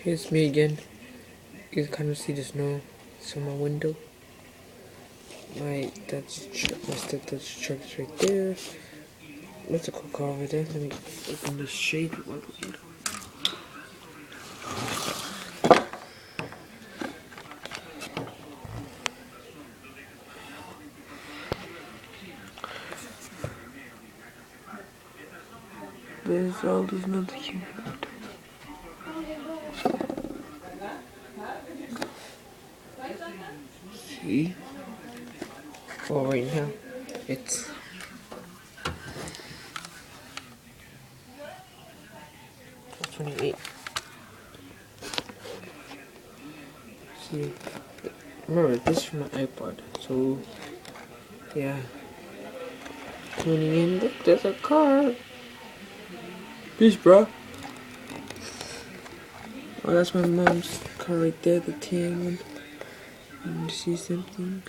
Here's me again. You can kind of see the snow. It's on my window. My stepdad's truck is right there. What's a cool car over there? Let me open this shade. There's all those another cute. See? Oh, right now it's $28. See, remember this is from my iPod, so yeah. Tuning in. Look, there's a car. Peace, bro. Oh, that's my mom's car right there, the tan one. You see something?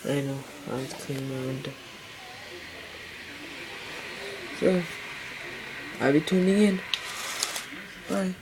I know, I was cleaning my window. So, I'll be tuning in. Bye.